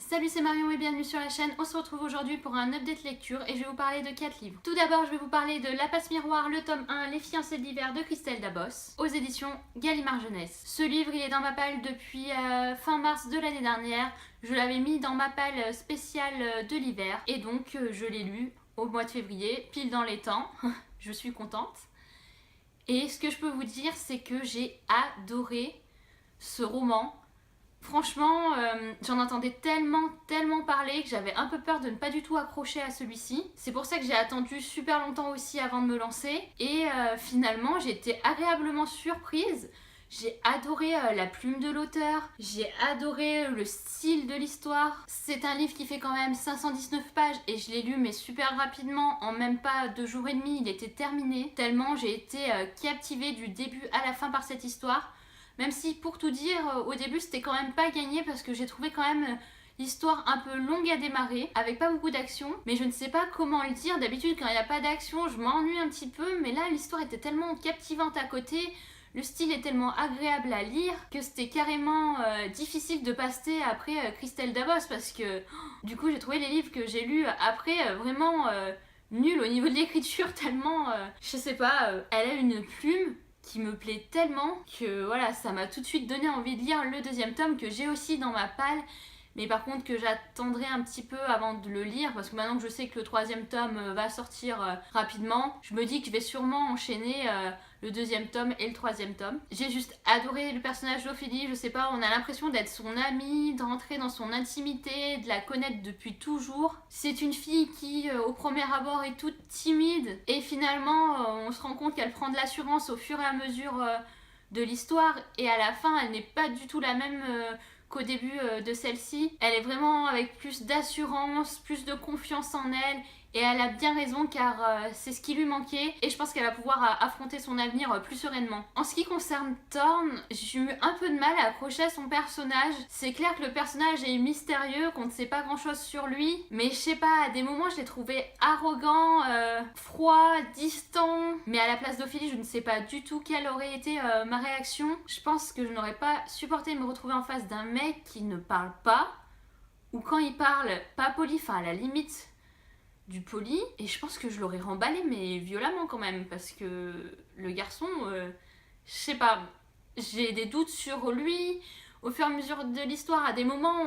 Salut, c'est Marion et bienvenue sur la chaîne. On se retrouve aujourd'hui pour un update lecture et je vais vous parler de 4 livres. Tout d'abord, je vais vous parler de La Passe Miroir, le tome 1, Les Fiancés de l'hiver de Christelle Dabos, aux éditions Gallimard Jeunesse. Ce livre, il est dans ma palle depuis fin mars de l'année dernière. Je l'avais mis dans ma palle spéciale de l'hiver et donc je l'ai lu au mois de février, pile dans les temps. Je suis contente. Et ce que je peux vous dire, c'est que j'ai adoré ce roman. Franchement, j'en entendais tellement parler que j'avais un peu peur de ne pas du tout accrocher à celui-ci. C'est pour ça que j'ai attendu super longtemps aussi avant de me lancer. Et finalement, j'ai été agréablement surprise. J'ai adoré la plume de l'auteur, j'ai adoré le style de l'histoire. C'est un livre qui fait quand même 519 pages et je l'ai lu mais super rapidement, en même pas 2 jours et demi, il était terminé. Tellement j'ai été captivée du début à la fin par cette histoire. Même si, pour tout dire, au début c'était quand même pas gagné parce que j'ai trouvé quand même l'histoire un peu longue à démarrer, avec pas beaucoup d'action. Mais je ne sais pas comment le dire, d'habitude quand il n'y a pas d'action je m'ennuie un petit peu, mais là l'histoire était tellement captivante à côté, le style est tellement agréable à lire que c'était carrément difficile de passer après Christelle Dabos parce que du coup j'ai trouvé les livres que j'ai lus après vraiment nuls au niveau de l'écriture tellement, je sais pas, elle a une plume qui me plaît tellement que voilà, ça m'a tout de suite donné envie de lire le 2e tome que j'ai aussi dans ma palle, mais par contre que j'attendrai un petit peu avant de le lire parce que maintenant que je sais que le 3e tome va sortir rapidement, je me dis que je vais sûrement enchaîner le 2e tome et le 3e tome. J'ai juste adoré le personnage d'Ophélie, je sais pas, on a l'impression d'être son amie, de rentrer dans son intimité, de la connaître depuis toujours. C'est une fille qui au premier abord est toute timide et finalement on se rend compte qu'elle prend de l'assurance au fur et à mesure de l'histoire et à la fin elle n'est pas du tout la même qu'au début de celle-ci. Elle est vraiment avec plus d'assurance, plus de confiance en elle. Et elle a bien raison car c'est ce qui lui manquait et je pense qu'elle va pouvoir affronter son avenir plus sereinement. En ce qui concerne Thorn, j'ai eu un peu de mal à accrocher à son personnage. C'est clair que le personnage est mystérieux, qu'on ne sait pas grand chose sur lui, mais je sais pas, à des moments je l'ai trouvé arrogant, froid, distant. Mais à la place d'Ophélie, je ne sais pas du tout quelle aurait été ma réaction. Je pense que je n'aurais pas supporté me retrouver en face d'un mec qui ne parle pas, ou quand il parle, pas poli, enfin à la limite du poli, et je pense que je l'aurais remballé mais violemment quand même parce que le garçon, je sais pas, j'ai des doutes sur lui au fur et à mesure de l'histoire. À des moments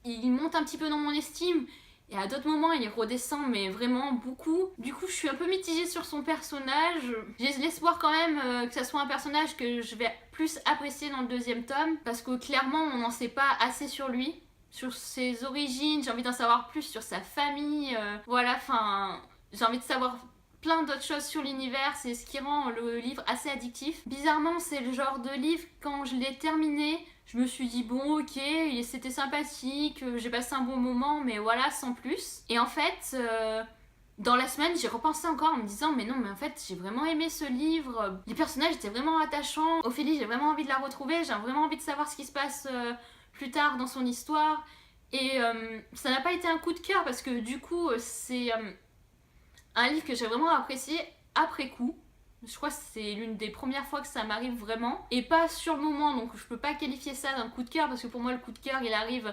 il monte un petit peu dans mon estime et à d'autres moments il redescend mais vraiment beaucoup. Du coup je suis un peu mitigée sur son personnage. J'ai l'espoir quand même que ça soit un personnage que je vais plus apprécier dans le 2e tome parce que clairement on n'en sait pas assez sur lui, sur ses origines, j'ai envie d'en savoir plus sur sa famille, voilà, enfin, j'ai envie de savoir plein d'autres choses sur l'univers, c'est ce qui rend le livre assez addictif. Bizarrement, c'est le genre de livre, quand je l'ai terminé, je me suis dit bon ok, c'était sympathique, j'ai passé un bon moment, mais voilà, sans plus. Et en fait, dans la semaine, j'ai repensé encore en me disant mais non, mais en fait, j'ai vraiment aimé ce livre, les personnages étaient vraiment attachants, Ophélie, j'ai vraiment envie de la retrouver, j'ai vraiment envie de savoir ce qui se passe plus tard dans son histoire et ça n'a pas été un coup de cœur parce que du coup c'est un livre que j'ai vraiment apprécié après coup. Je crois que c'est l'une des premières fois que ça m'arrive vraiment et pas sur le moment, donc je peux pas qualifier ça d'un coup de cœur parce que pour moi le coup de cœur il arrive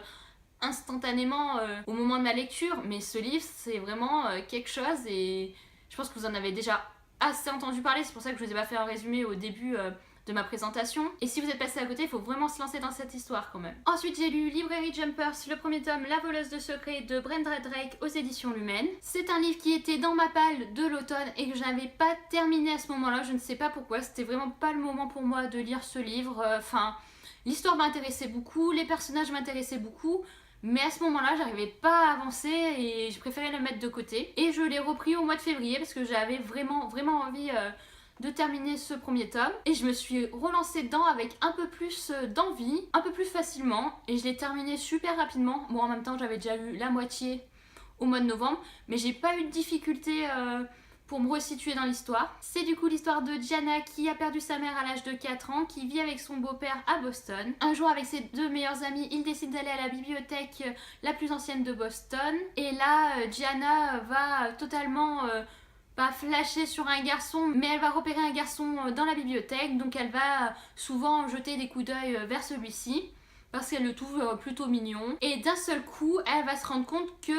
instantanément au moment de ma lecture, mais ce livre c'est vraiment quelque chose et je pense que vous en avez déjà assez entendu parler, c'est pour ça que je vous ai pas fait un résumé au début de ma présentation. Et si vous êtes passé à côté, il faut vraiment se lancer dans cette histoire quand même. Ensuite, j'ai lu Librairie Jumpers, le 1er tome, La voleuse de secrets de Brenda Drake aux éditions Lumen. C'est un livre qui était dans ma palle de l'automne et que je n'avais pas terminé à ce moment-là. Je ne sais pas pourquoi, c'était vraiment pas le moment pour moi de lire ce livre. Enfin, l'histoire m'intéressait beaucoup, les personnages m'intéressaient beaucoup. Mais à ce moment-là, j'arrivais pas à avancer et je préférais le mettre de côté. Et je l'ai repris au mois de février parce que j'avais vraiment envie de terminer ce 1er tome et je me suis relancée dedans avec un peu plus d'envie, un peu plus facilement et je l'ai terminé super rapidement. Bon, en même temps j'avais déjà eu la moitié au mois de novembre mais j'ai pas eu de difficulté pour me resituer dans l'histoire. C'est du coup l'histoire de Gianna qui a perdu sa mère à l'âge de 4 ans, qui vit avec son beau-père à Boston. Un jour avec ses 2 meilleurs amis, ils décident d'aller à la bibliothèque la plus ancienne de Boston et là Gianna va totalement pas flasher sur un garçon, mais elle va repérer un garçon dans la bibliothèque, donc elle va souvent jeter des coups d'œil vers celui-ci. parce qu'elle le trouve plutôt mignon. Et d'un seul coup, elle va se rendre compte que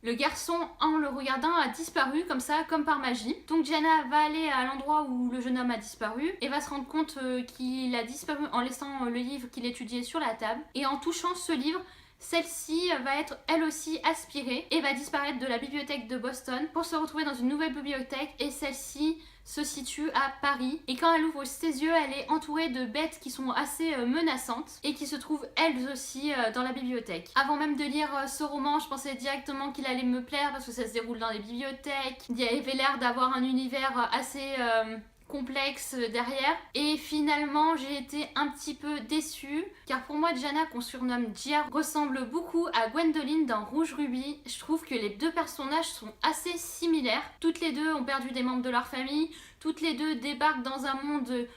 le garçon, en le regardant, a disparu comme ça, comme par magie. Donc Gianna va aller à l'endroit où le jeune homme a disparu et va se rendre compte qu'il a disparu en laissant le livre qu'il étudiait sur la table. Et en touchant ce livre, celle-ci va être elle aussi aspirée et va disparaître de la bibliothèque de Boston pour se retrouver dans une nouvelle bibliothèque, et celle-ci se situe à Paris. Et quand elle ouvre ses yeux, elle est entourée de bêtes qui sont assez menaçantes et qui se trouvent elles aussi dans la bibliothèque. Avant même de lire ce roman, je pensais directement qu'il allait me plaire parce que ça se déroule dans des bibliothèques. Il avait l'air d'avoir un univers assez complexe derrière, et finalement j'ai été un petit peu déçue car pour moi Gianna, qu'on surnomme Gia, ressemble beaucoup à Gwendoline dans Rouge Ruby. Je trouve que les deux personnages sont assez similaires. Toutes les deux ont perdu des membres de leur famille, toutes les deux débarquent dans un monde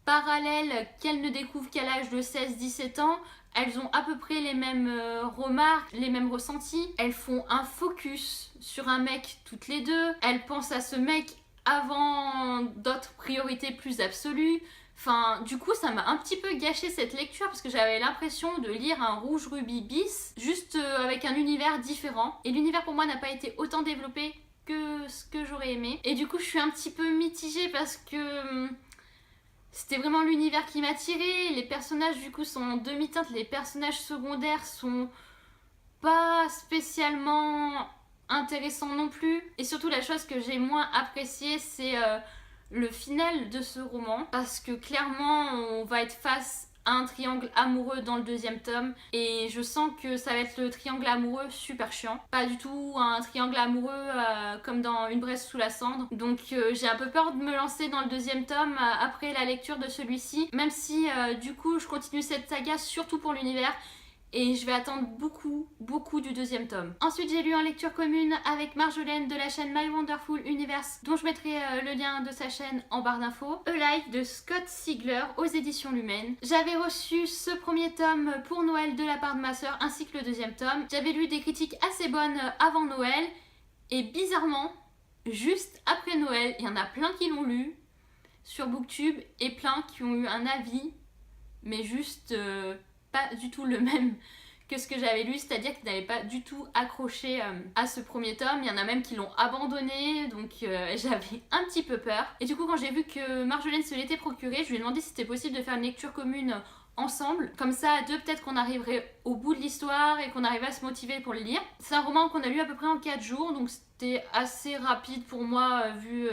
parallèle qu'elles ne découvrent qu'à l'âge de 16-17 ans. Elles ont à peu près les mêmes remarques, les mêmes ressentis. Elles font un focus sur un mec toutes les deux. Elles pensent à ce mec avant d'autres priorités plus absolues. Enfin, du coup, ça m'a un petit peu gâché cette lecture parce que j'avais l'impression de lire un Rouge Ruby bis, juste avec un univers différent. Et l'univers pour moi n'a pas été autant développé que ce que j'aurais aimé. Et du coup, je suis un petit peu mitigée parce que c'était vraiment l'univers qui m'attirait. Les personnages, du coup, sont en demi-teinte. Les personnages secondaires sont pas spécialement intéressant non plus. Et surtout, la chose que j'ai moins appréciée, c'est le final de ce roman, parce que clairement on va être face à un triangle amoureux dans le deuxième tome, et je sens que ça va être le triangle amoureux super chiant, pas du tout un triangle amoureux comme dans Une braise sous la cendre. Donc j'ai un peu peur de me lancer dans le deuxième tome après la lecture de celui-ci, même si du coup je continue cette saga surtout pour l'univers. Et je vais attendre beaucoup du deuxième tome. Ensuite, j'ai lu en lecture commune avec Marjolaine de la chaîne My Wonderful Universe, dont je mettrai le lien de sa chaîne en barre d'infos, A Life de Scott Sigler aux éditions Lumen. J'avais reçu ce premier tome pour Noël de la part de ma soeur, ainsi que le deuxième tome. J'avais lu des critiques assez bonnes avant Noël, et bizarrement, juste après Noël, il y en a plein qui l'ont lu sur Booktube et plein qui ont eu un avis, mais juste pas du tout le même que ce que j'avais lu, c'est-à-dire qu'ils n'avaient pas du tout accroché à ce premier tome. Il y en a même qui l'ont abandonné, donc j'avais un petit peu peur. Et du coup, quand j'ai vu que Marjolaine se l'était procuré, je lui ai demandé si c'était possible de faire une lecture commune ensemble. Comme ça, à deux, peut-être qu'on arriverait au bout de l'histoire et qu'on arriverait à se motiver pour le lire. C'est un roman qu'on a lu à peu près en 4 jours, donc c'était assez rapide pour moi vu...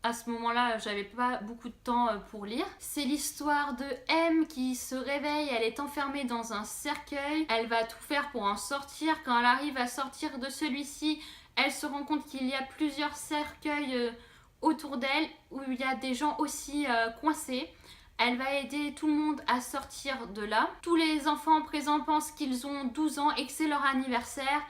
à ce moment-là, j'avais pas beaucoup de temps pour lire. C'est l'histoire de M qui se réveille, elle est enfermée dans un cercueil. Elle va tout faire pour en sortir. Quand elle arrive à sortir de celui-ci, elle se rend compte qu'il y a plusieurs cercueils autour d'elle où il y a des gens aussi coincés. Elle va aider tout le monde à sortir de là. Tous les enfants présents pensent qu'ils ont 12 ans et que c'est leur anniversaire.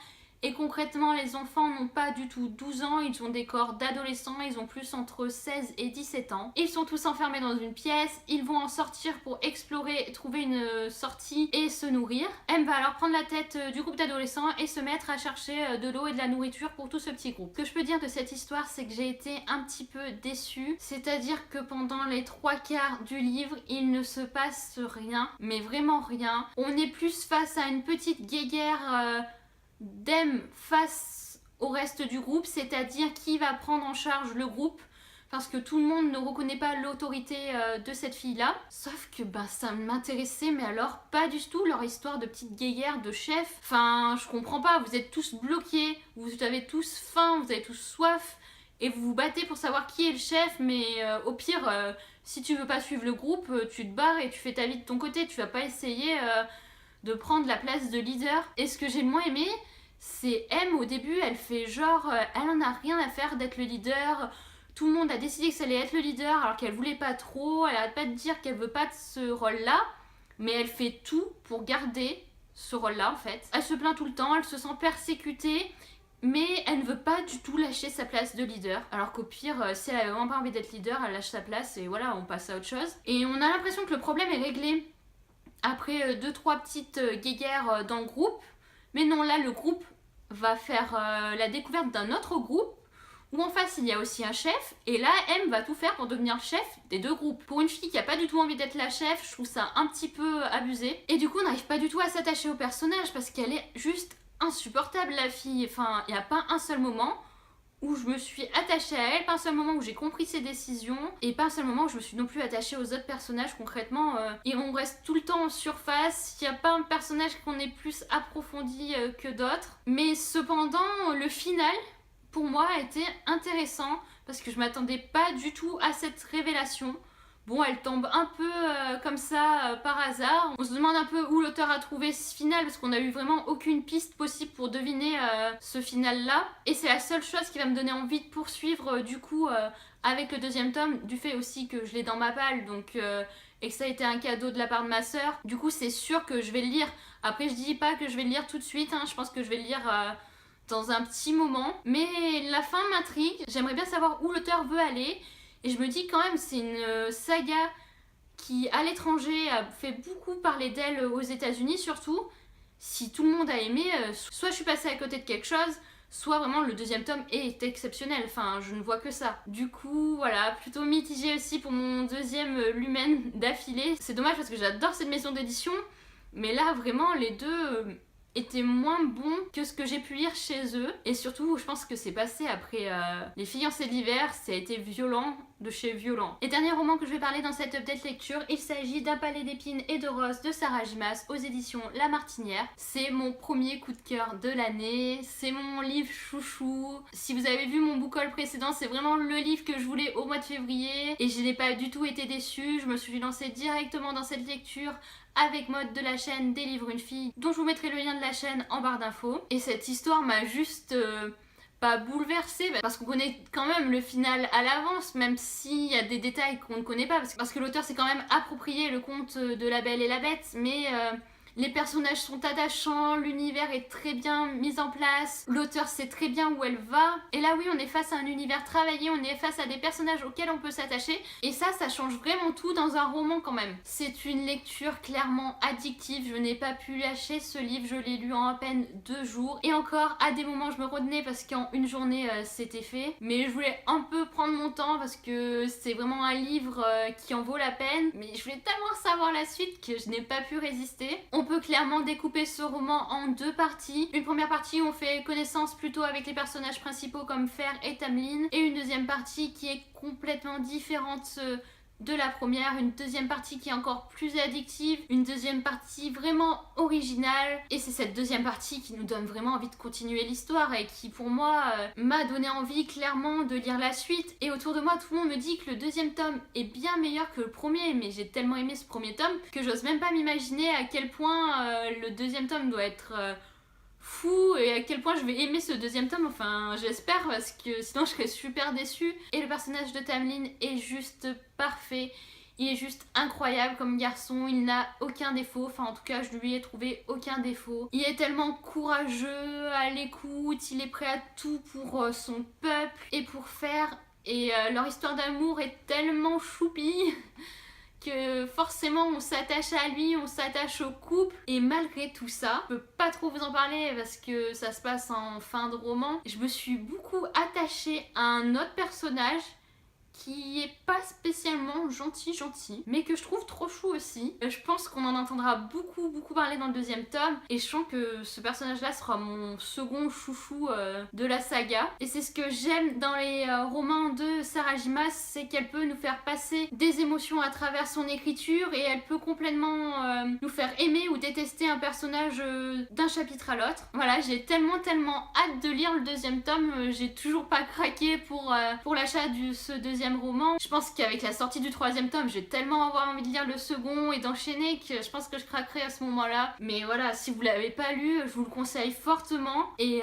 Et concrètement, les enfants n'ont pas du tout 12 ans, ils ont des corps d'adolescents, ils ont plus entre 16 et 17 ans. Ils sont tous enfermés dans une pièce, ils vont en sortir pour explorer, trouver une sortie et se nourrir. M va alors prendre la tête du groupe d'adolescents et se mettre à chercher de l'eau et de la nourriture pour tout ce petit groupe. Ce que je peux dire de cette histoire, c'est que j'ai été un petit peu déçue, c'est-à-dire que pendant les 3/4 du livre, il ne se passe rien, mais vraiment rien. On est plus face à une petite guéguerre d'M face au reste du groupe, c'est-à-dire qui va prendre en charge le groupe, parce que tout le monde ne reconnaît pas l'autorité de cette fille-là. Sauf que ça m'intéressait, mais alors pas du tout, leur histoire de petite guéguerre de chef. Enfin, je comprends pas, vous êtes tous bloqués, vous avez tous faim, vous avez tous soif, et vous vous battez pour savoir qui est le chef, mais au pire, si tu veux pas suivre le groupe, tu te barres et tu fais ta vie de ton côté, tu vas pas essayer de prendre la place de leader. Et ce que j'ai le moins aimé, c'est M au début, elle fait genre, elle en a rien à faire d'être le leader. Tout le monde a décidé que ça allait être le leader alors qu'elle voulait pas trop. Elle arrête pas de dire qu'elle veut pas de ce rôle-là, mais elle fait tout pour garder ce rôle-là en fait. Elle se plaint tout le temps, elle se sent persécutée, mais elle ne veut pas du tout lâcher sa place de leader. Alors qu'au pire, si elle avait vraiment pas envie d'être leader, elle lâche sa place et voilà, on passe à autre chose. Et on a l'impression que le problème est réglé après 2-3 petites guéguerres dans le groupe. Mais non, là, le groupe va faire la découverte d'un autre groupe où en face il y a aussi un chef, et là M va tout faire pour devenir le chef des deux groupes. Pour une fille qui a pas du tout envie d'être la chef, je trouve ça un petit peu abusé. Et du coup on n'arrive pas du tout à s'attacher au personnage parce qu'elle est juste insupportable la fille. Enfin, il n'y a pas un seul moment où je me suis attachée à elle, pas un seul moment où j'ai compris ses décisions, et pas un seul moment où je me suis non plus attachée aux autres personnages concrètement. Et on reste tout le temps en surface, il n'y a pas un personnage qu'on ait plus approfondi que d'autres. Mais cependant, le final, pour moi, a été intéressant, parce que je m'attendais pas du tout à cette révélation. Bon, elle tombe un peu comme ça par hasard. On se demande un peu où l'auteur a trouvé ce final parce qu'on a eu vraiment aucune piste possible pour deviner ce final-là. Et c'est la seule chose qui va me donner envie de poursuivre du coup avec le deuxième tome, du fait aussi que je l'ai dans ma palle donc, et que ça a été un cadeau de la part de ma sœur. Du coup, c'est sûr que je vais le lire. Après, je dis pas que je vais le lire tout de suite, hein. Je pense que je vais le lire dans un petit moment. Mais la fin m'intrigue. J'aimerais bien savoir où l'auteur veut aller. Et je me dis quand même, c'est une saga qui, à l'étranger, a fait beaucoup parler d'elle aux États-Unis surtout. Si tout le monde a aimé, soit je suis passée à côté de quelque chose, soit vraiment le deuxième tome est exceptionnel. Enfin, je ne vois que ça. Du coup, voilà, plutôt mitigé aussi pour mon deuxième Lumen d'affilée. C'est dommage parce que j'adore cette maison d'édition, mais là, vraiment, les deux étaient moins bons que ce que j'ai pu lire chez eux. Et surtout, je pense que c'est passé après Les Fiancés de l'hiver, ça a été violent de chez violent. Et dernier roman que je vais parler dans cette update lecture, il s'agit d'Un palais d'épines et de roses de Sarah Gimas aux éditions La Martinière. C'est mon premier coup de cœur de l'année, c'est mon livre chouchou. Si vous avez vu mon book haul précédent, c'est vraiment le livre que je voulais au mois de février et je n'ai pas du tout été déçue. Je me suis lancée directement dans cette lecture avec Maud de la chaîne Des livres une fille, dont je vous mettrai le lien de la chaîne en barre d'infos. Et cette histoire m'a juste pas bouleversée, parce qu'on connaît quand même le final à l'avance, même s'il y a des détails qu'on ne connaît pas, parce que l'auteur s'est quand même approprié le conte de La Belle et la Bête, mais les personnages sont attachants, l'univers est très bien mis en place, l'auteur sait très bien où elle va. Et là oui, on est face à un univers travaillé, on est face à des personnages auxquels on peut s'attacher. Et ça change vraiment tout dans un roman quand même. C'est une lecture clairement addictive, je n'ai pas pu lâcher ce livre, je l'ai lu en à peine 2 jours. Et encore, à des moments je me retenais parce qu'en une journée c'était fait. Mais je voulais un peu prendre mon temps parce que c'est vraiment un livre qui en vaut la peine. Mais je voulais tellement savoir la suite que je n'ai pas pu résister. On peut clairement découper ce roman en 2 parties. Une première partie où on fait connaissance plutôt avec les personnages principaux comme Fer et Tamlin, et une deuxième partie qui est complètement différente de la première, une deuxième partie qui est encore plus addictive, une deuxième partie vraiment originale, et c'est cette deuxième partie qui nous donne vraiment envie de continuer l'histoire et qui pour moi m'a donné envie clairement de lire la suite. Et autour de moi tout le monde me dit que le deuxième tome est bien meilleur que le premier, mais j'ai tellement aimé ce premier tome que j'ose même pas m'imaginer à quel point le deuxième tome doit être fou et à quel point je vais aimer ce deuxième tome, enfin j'espère, parce que sinon je serais super déçue. Et le personnage de Tamlin est juste parfait, il est juste incroyable comme garçon, il n'a aucun défaut, enfin en tout cas je lui ai trouvé aucun défaut. Il est tellement courageux, à l'écoute, il est prêt à tout pour son peuple et pour faire, et leur histoire d'amour est tellement choupie que forcément on s'attache à lui, on s'attache au couple. Et malgré tout ça, je peux pas trop vous en parler parce que ça se passe en fin de roman, je me suis beaucoup attachée à un autre personnage qui est pas spécialement gentil, mais que je trouve trop chou aussi. Je pense qu'on en entendra beaucoup parler dans le deuxième tome, et je sens que ce personnage-là sera mon second chouchou de la saga. Et c'est ce que j'aime dans les romans de Sarah Gimas, c'est qu'elle peut nous faire passer des émotions à travers son écriture, et elle peut complètement nous faire aimer ou détester un personnage d'un chapitre à l'autre. Voilà, j'ai tellement hâte de lire le deuxième tome, j'ai toujours pas craqué pour l'achat de ce deuxième roman. Je pense qu'avec la sortie du troisième tome, j'ai tellement avoir envie de lire le second et d'enchaîner que je pense que je craquerai à ce moment-là. Mais voilà, si vous l'avez pas lu, je vous le conseille fortement. Et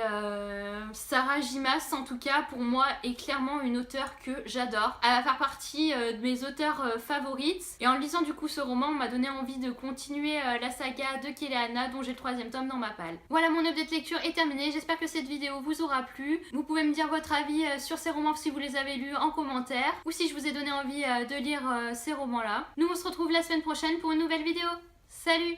Sarah Gimas, en tout cas, pour moi, est clairement une auteure que j'adore. Elle va faire partie de mes auteurs favorites. Et en lisant du coup ce roman, on m'a donné envie de continuer la saga de Keleana, dont j'ai le troisième tome dans ma palle. Voilà, mon update lecture est terminé. J'espère que cette vidéo vous aura plu. Vous pouvez me dire votre avis sur ces romans si vous les avez lus en commentaire, ou si je vous ai donné envie de lire ces romans-là. Nous on se retrouve la semaine prochaine pour une nouvelle vidéo. Salut!